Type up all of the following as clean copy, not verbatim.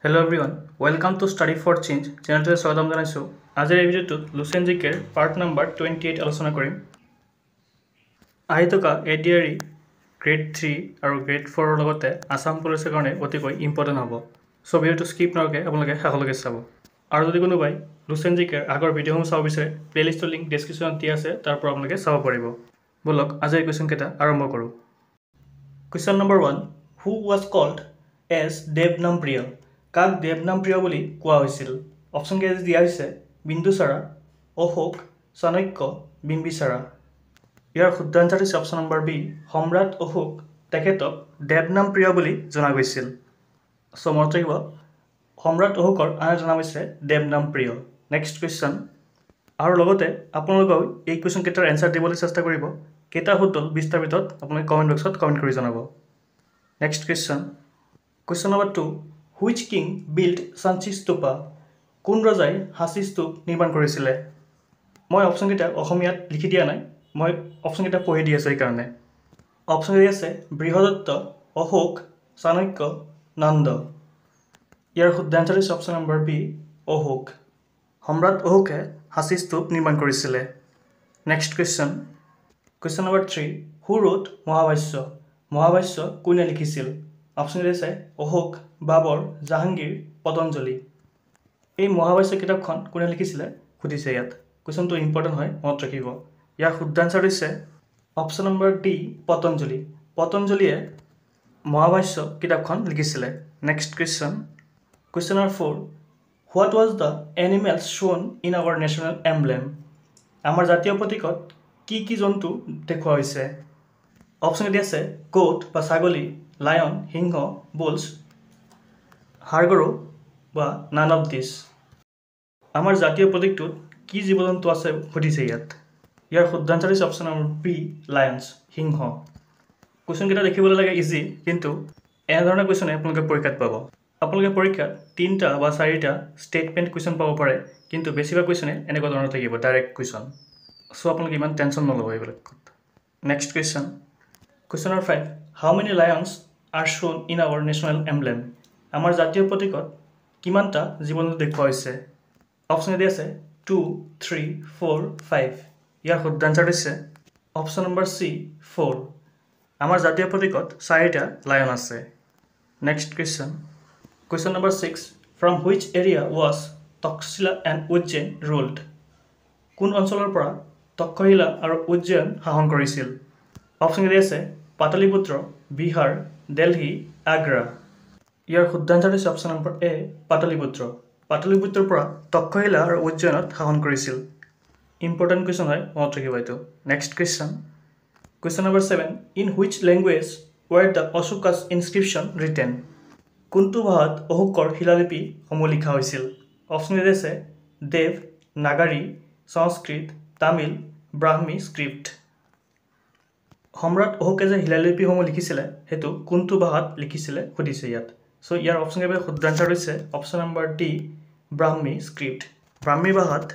Hello everyone, welcome to Study for Change চেনেলটোৱে স্বাগতম জনাইছো। আজিৰ এই ভিডিঅ'টোত লুচেন জিকেৰ পাৰ্ট নাম্বাৰ 28 আলোচনা কৰিম। আহি থকা এডিআৰই গ্ৰেড 3 আৰু গ্ৰেড 4 ৰ লগতে আসাম পুলিচৰ কাৰণে অতিকৈ ইম্পৰ্টেণ্ট হ'ব। সো ভিডিঅ'টো স্কিপ নকৰাকৈ আপোনালোকে শেষলৈকে চাব। আৰু যদি কোনোবাই লুচেন জিকেৰ আগৰ ভিডিঅ'সমূহ চাব বিচাৰে প্লেলিষ্টৰ লিংক ডেছক্ৰিপশ্যনত দিয়া আছে, তাৰ পৰা আপোনালোকে চাব পাৰিব। বলক আজিৰ কুৱেশ্যন কেইটা আৰম্ভ কৰোঁ। Question number 1, who was called as Devanampriya? কাক দেৱনামপ্ৰিয় বুলি কোৱা হৈছিল? অপশ্যন কেইটা দিয়া হৈছে বিন্দুসাৰা, অশোক, চাণক্য, বিম্বিসাৰা। ইয়াৰ শুদ্ধ আনচাৰ হৈছে অপশ্যন নম্বৰ বি, সম্ৰাট অশোক তেখেতক দেৱনামপ্ৰিয় বুলি জনা গৈছিল। সো মনত ৰাখিব, সম্ৰাট অশোকৰ আন এটা নাম হৈছে দেৱনামপ্ৰিয়। Next question. আৰু লগতে আপোনালোকেও এই কুৱেশ্যন কেইটাৰ এনচাৰ দিবলৈ চেষ্টা কৰিব। কেইটা শুদ্ধ 20টাৰ ভিতৰত আপোনালোকে কমেণ্ট বক্সত কমেণ্ট কৰি জনাব। Next question. Question number 2, which king build Sanchi stupa? কোন ৰজাই সাঁচি স্তূপ নিৰ্মাণ কৰিছিলে? মই অপশ্যনকেইটা অসমীয়াত লিখি দিয়া নাই, মই অপশ্যনকেইটা পঢ়ি দি আছোঁ সেইকাৰণে। অপশ্যন কেইটা আছে বৃহদত্ত, অশোক, চাণক্য, নন্দ। ইয়াৰ শুদ্ধ আনচাৰ হৈছে অপশ্যন নম্বৰ বি, অশোক। সম্ৰাট অশোকে সাঁচি স্তূপ নিৰ্মাণ কৰিছিলে। Next question. কুৱেশ্যন নম্বৰ 3, হু ৰোট মহাভাষ্য? মহাভাষ্য কোনে লিখিছিল? অপশ্যন কেইটা আছে অশোক, বাবৰ, জাহাংগীৰ, পতঞ্জলি। এই মহাভাষ্য কিতাপখন কোনে লিখিছিলে সুধিছে ইয়াত। কুৱেশ্যনটো ইম্পৰ্টেণ্ট হয়, মনত ৰাখিব। ইয়াৰ শুদ্ধ আনচাৰ হৈছে অপশ্যন নম্বৰ ডি, পতঞ্জলি। পতঞ্জলিয়ে মহাভাষ্য কিতাপখন লিখিছিলে। Next question. Question number 4, what was the animals shown in our national emblem? আমাৰ জাতীয় প্ৰতীকত কি কি জন্তু দেখুওৱা হৈছে? অপশ্যন কেইটা আছে গোট বা ছাগলী, লায়ন, সিংহ, বুলছ, হাড়গৰু বা নান অফ দিছ। আমাৰ জাতীয় প্ৰতীকটোত কি জীৱ জন্তু আছে সুধিছে ইয়াত। ইয়াৰ শুদ্ধ আনচাৰ হৈছে অপশ্যন নম্বৰ বি, লায়নছ, সিংহ। কুৱেশ্যনকেইটা দেখিবলৈ লাগে ইজি, কিন্তু এনেধৰণৰ কুৱেশ্যনে আপোনালোকে পৰীক্ষাত পাব। আপোনালোকে পৰীক্ষাত 3টা বা 4টা ষ্টেটমেণ্ট কুৱেশ্যন পাব পাৰে, কিন্তু বেছিভাগ কুৱেশ্যনে এনেকুৱা ধৰণৰ থাকিব, ডাইৰেক্ট কুৱেশ্যন। চ' আপোনালোকে ইমান টেনশ্যন নল'ব এইবিলাকত। Next question. Question number 5, how many lions are shown in our national emblem? আমাৰ জাতীয় প্ৰতীকত কিমানটা জীৱ জন্তু দেখুওৱা হৈছে? অপশ্যন কেইটা আছে 2, 3, 4, 5। ইয়াৰ শুদ্ধ আনচাৰ হৈছে অপশ্যন নম্বৰ চি, 4। আমাৰ জাতীয় প্ৰতীকত 4টা লায়ন আছে। Next question. Question number 6, from which area was Takshashila and Ujjain ruled? কোন অঞ্চলৰ পৰা তক্ষশিলা আৰু উজ্জয়ন শাসন কৰিছিল? অপশ্যন কেইটা আছে পাটলিপুত্ৰ, বিহাৰ, দিল্লী, আগ্ৰা। ইয়াৰ শুদ্ধ আনচাৰ হৈছে অপশ্যন নম্বৰ এ, পাটলিপুত্ৰ। পাটলিপুত্ৰৰ পৰা তক্ষশিলা আৰু উজ্জয়নত শাসন কৰিছিল। ইম্পৰ্টেণ্ট কুৱেশ্যন হয়, মনত ৰাখিব এইটো। Next question. Question number 7, in which language were the Ashoka's inscription written? কোনটো ভাষাত অশোকৰ শিলালিপিসমূহ লিখা হৈছিল? অপশ্যন কেইটা আছে দেৱ, নাগাৰী, সংস্কৃত, তামিল, ব্ৰাহ্মী স্ক্ৰিপ্ট। সম্ৰাট অশোকে যে শিলালিপিসমূহ লিখিছিলে সেইটো কোনটো ভাষাত লিখিছিলে সুধিছে ইয়াত। চ' ইয়াৰ অপশ্যন কেইটা শুদ্ধ আনচাৰ হৈছে option number D, Brahmi script. Brahmi ভাষাত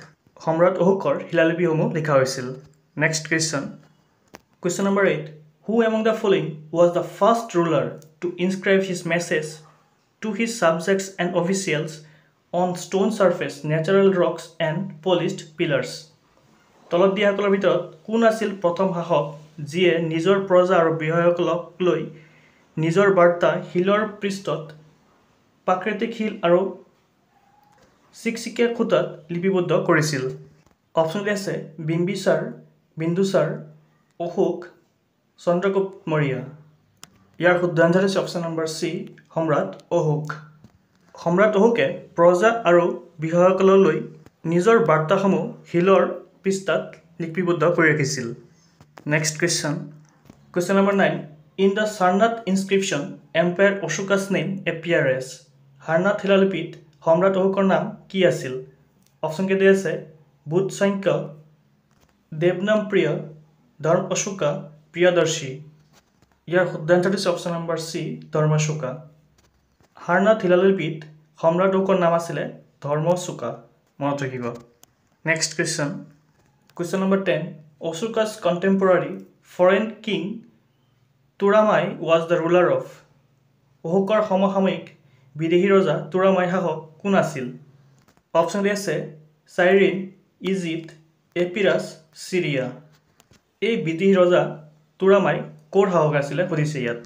সম্ৰাট অশোকৰ শিলালিপিসমূহ লিখা হৈছিল। Next question. Question number 8, who among the following was the first ruler to inscribe his message to his subjects and officials on stone surface, natural rocks and polished pillars? তলত দিয়াসকলৰ ভিতৰত কোন আছিল প্ৰথম শাসক যিয়ে নিজৰ প্ৰজা আৰু বিষয়াসকলক লৈ নিজৰ বাৰ্তা শিলৰ পৃষ্ঠত প্ৰাকৃতিক শিল আৰু চিকচিকীয়া খুঁটাত লিপিবদ্ধ কৰিছিল? অপশ্যন আছে বিম্বিসাৰ, বিন্দুসাৰ, অশোক, চন্দ্ৰগুপ্ত মৌৰ্য। ইয়াৰ শুদ্ধ আনচাৰ হৈছে অপশ্যন নম্বৰ চি, সম্ৰাট অশোক। সম্ৰাট অশোকে প্ৰজা আৰু বিষয়াসকললৈ নিজৰ বাৰ্তাসমূহ শিলৰ পৃষ্ঠাত লিপিবদ্ধ কৰি ৰাখিছিল। Next question. Question number 9, in the Sarnath inscription empire Ashoka's name appear as? Sarnath শিলালিপিত সম্ৰাট অশোকৰ নাম কি আছিল? অপশ্যন কেইটা আছে বুধচাংক্য, দেৱনামপ্ৰিয়, ধৰ্ম অশোকা, প্ৰিয়দৰ্শী। ইয়াৰ শুদ্ধ আনচাৰ হৈছে option number C, Dharmashoka. Sarnath শিলালিপিত সম্ৰাট অশোকৰ নাম আছিলে ধৰ্মশোকা, মনত ৰাখিব। Next question. Question number 10, Ashoka's contemporary foreign king Turamaya was the ruler of? অশোকৰ সমসাময়িক বিদেহী ৰজা তোৰামাই শাসক কোন আছিল? অপশ্যন ডি আছে চাইৰিন, ইজিপ্ত, এপিৰাছ, চিৰিয়া। এই বিদেহী ৰজা তোৰামাই ক'ৰ শাসক আছিলে সুধিছে ইয়াত।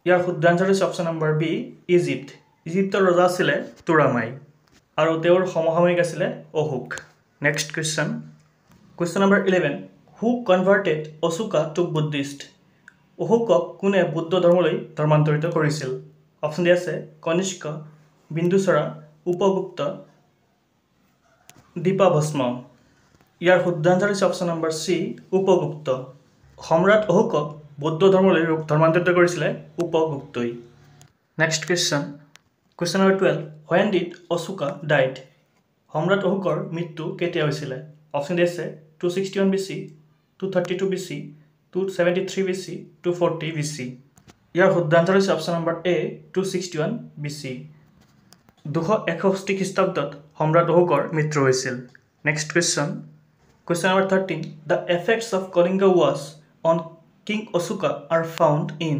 ইয়াৰ শুদ্ধ আনচাৰ হৈছে অপশ্যন নম্বৰ বি ইজিপ্ত। ইজিপ্তৰ ৰজা আছিলে তোৰামাই আৰু তেওঁৰ সমসাময়িক আছিলে অশোক। নেক্সট কুৱেশ্যন নম্বৰ 11 হু কনভাৰ্টেড অশোকা টু বুদ্ধিষ্ট? অশোকক কোনে বুদ্ধ ধৰ্মলৈ ধৰ্মান্তৰিত কৰিছিল? অপশ্যন ডি আছে কনিষ্ক, বিন্দুচৰা, উপগুপ্ত, দীপাভস্ম। ইয়াৰ শুদ্ধ আনচাৰ হৈছে অপশ্যন নম্বৰ চি উপগুপ্ত। সম্ৰাট অশোকক বৌদ্ধ ধৰ্মলৈ ধৰ্মান্তৰিত কৰিছিলে উপগুপ্তই। Next question number 12 when did Ashoka died? সম্ৰাট অশোকৰ মৃত্যু কেতিয়া হৈছিলে? অপশ্যন ডি আছে 261 BC, 232 BC, 273 BC, 240 BC। ইয়াৰ শুদ্ধ আনচাৰ হৈছে অপশ্যন নম্বৰ এ 261 BC। 261 খ্ৰীষ্টাব্দত সম্ৰাট অশোকৰ মৃত্যু হৈছিল। Next question number 13 the effects of Kalinga wars on king Ashoka are found in?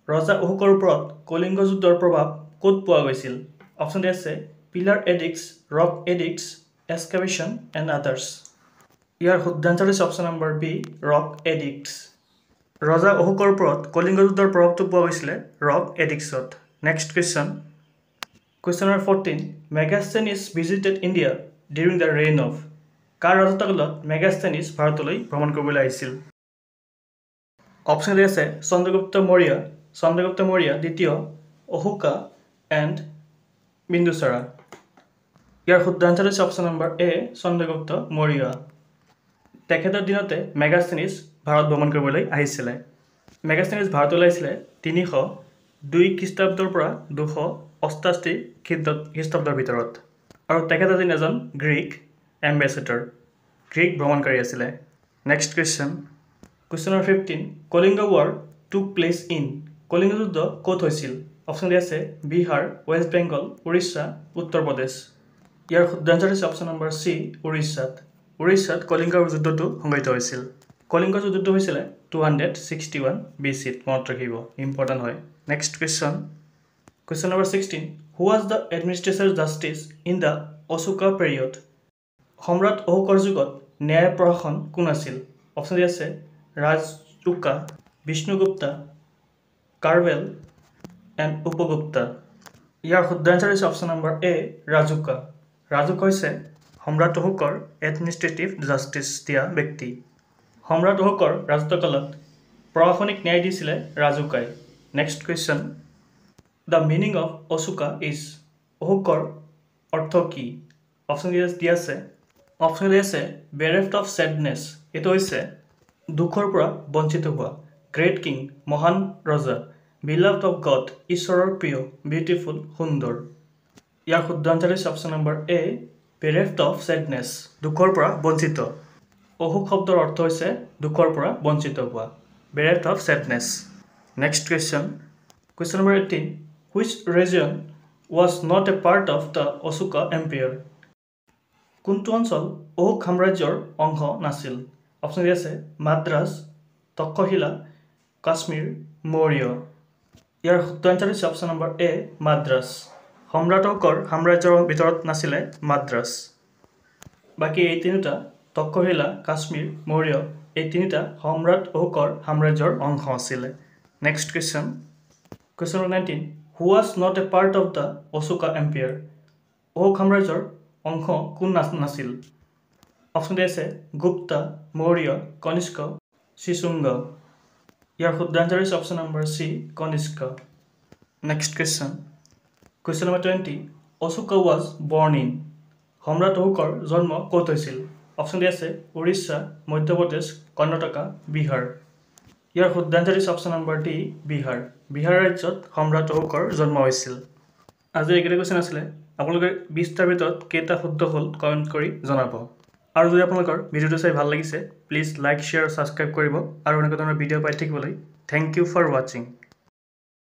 ৰজা অশোকৰ ওপৰত কলিংগ যুদ্ধৰ প্ৰভাৱ ক'ত পোৱা গৈছিল? অপশ্যন ডি আছে pillar edicts, rock edicts, excavation and others. ইয়াৰ শুদ্ধ আনচাৰ হৈছে option number B rock edicts. ৰজা অশোকৰ ওপৰত কলিংগ যুদ্ধৰ প্ৰভাৱটো পোৱা গৈছিলে ৰক এডিক্টছত। Next question number 14 Megasthenes visited India during the reign of? কাৰ ৰাজত্বকালত মেগাস্থেনিছ ভাৰতলৈ ভ্ৰমণ কৰিবলৈ আহিছিল? অপশ্যন ডি আছে চন্দ্ৰগুপ্ত মৌৰ্য দ্বিতীয়, অশোকা এণ্ড বিন্দুচৰা। ইয়াৰ শুদ্ধ আনচাৰ হৈছে অপশ্যন নম্বৰ এ চন্দ্ৰগুপ্ত মৌৰ্য। তেখেতৰ দিনতে মেগাস্থেনিছ ভাৰত ভ্ৰমণ কৰিবলৈ আহিছিলে। মেগাস্থেনিছ ভাৰতলৈ আহিছিলে 302 খ্ৰীষ্টাব্দৰ পৰা 288 খ্ৰীষ্টাব্দৰ ভিতৰত আৰু তেখেত এজন গ্ৰীক এম্বেচেডৰ, গ্ৰীক ভ্ৰমণকাৰী আছিলে। Next question number 15 Kalinga war টুক প্লেচ ইন? কলিংগ যুদ্ধ ক'ত হৈছিল? অপশ্যন ডি আছে বিহাৰ, ৱেষ্ট বেংগল, উৰিষ্যা, উত্তৰ প্ৰদেশ। ইয়াৰ শুদ্ধ আনচাৰ হৈছে অপশ্যন নম্বৰ চি উৰিষ্যাত কলিংগ যুদ্ধটো সংঘটিত হৈছিল। কলিংগ যুদ্ধটো হৈছিলে 261 BC-ত, মনত ৰাখিব, ইম্পৰ্টেণ্ট হয়। Next question number 16 who was the administrative justice in the Ashoka period? সম্ৰাট অশোকৰ যুগত ন্যায় প্ৰশাসন কোন আছিল? অপশ্যন ডি আছে ৰাজউকা, বিষ্ণুগুপ্তা, কাৰৱেল এণ্ড উপগুপ্তা। ইয়াৰ শুদ্ধ আনচাৰ হৈছে অপশ্যন নম্বৰ এ ৰাজউকা। ৰাজউকা হৈছে সম্ৰাট অশোকৰ এডমিনিষ্ট্ৰেটিভ জাষ্টিছ দিয়া ব্যক্তি। সম্ৰাট অশোকৰ ৰাজত্বকালত প্ৰশাসনিক ন্যায় দিছিলে ৰাজউকাই। Next question the meaning of Ashoka is? অশোকৰ অৰ্থ কি? অপশ্যন ডি আছে বেৰেফ্ট অফ ছেডনেছ। এইটো হৈছে দুখৰ পৰা বঞ্চিত হোৱা। গ্ৰেট কিং, মহান ৰজা। বিলাভড অফ গড, ঈশ্বৰৰ প্ৰিয়, বিউটিফুল, সুন্দৰ। ইয়াৰ শুদ্ধ আনচাৰ হৈছে option number A bereft of sadness, দুখৰ পৰা বঞ্চিত। অশোক শব্দৰ অৰ্থ হৈছে দুখৰ পৰা বঞ্চিত হোৱা, bereft of sadness. Next question number 18 which region was not a part of the Ashoka empire? কোনটো অঞ্চল অশোক সাম্ৰাজ্যৰ অংশ নাছিল? অপশ্যন ডি আছে মাদ্ৰাজ, তক্ষশিলা, কাশ্মীৰ, মৌৰ্য। ইয়াৰ শুদ্ধ আনচাৰ হৈছে অপশ্যন নম্বৰ এ মাদ্ৰাজ। সম্ৰাট অশোকৰ সাম্ৰাজ্যৰ ভিতৰত নাছিলে মাদ্ৰাজ। বাকী এই তিনিটা তক্ষশিলা, কাশ্মীৰ, মৌৰ্য এই তিনিটা সম্ৰাট অশোকৰ সাম্ৰাজ্যৰ অংশ আছিলে। Next question number 19 who was not a part of the Ashoka empire? অশোক সাম্ৰাজ্যৰ অংশ কোন নাছিল? অপশ্যন ডি আছে গুপ্তা, মৌৰ্য, কনিষ্ক, শিশুঙ্গ। ইয়াৰ শুদ্ধ আনচাৰ হৈছে option number C Kanishka. Next question number 20 Ashoka was বৰ্ণ ইন? সম্ৰাট অশোকৰ জন্ম ক'ত হৈছিল? অপশ্যন ডি আছে উৰিষ্যা, মধ্যপ্ৰদেশ, কৰ্ণাটকা, বিহাৰ। ইয়াৰ শুদ্ধ আনচাৰ হৈছে option number D Bihar. Bihar ৰাজ্যত সম্ৰাট অশোকৰ জন্ম হৈছিল। আজি এইকেইটা কুৱেশ্যন আছিলে। আপোনালোকে 20টাৰ ভিতৰত কেইটা শুদ্ধ হ'ল কমেণ্ট কৰি জনাব। আৰু যদি আপোনালোকৰ ভিডিঅ'টো চাই ভাল লাগিছে প্লিজ লাইক, শ্বেয়াৰ, ছাবস্ক্ৰাইব কৰিব আৰু এনেকুৱা ধৰণৰ ভিডিঅ' পাই থাকিবলৈ থেংক ইউ ফৰ ৱাচিং।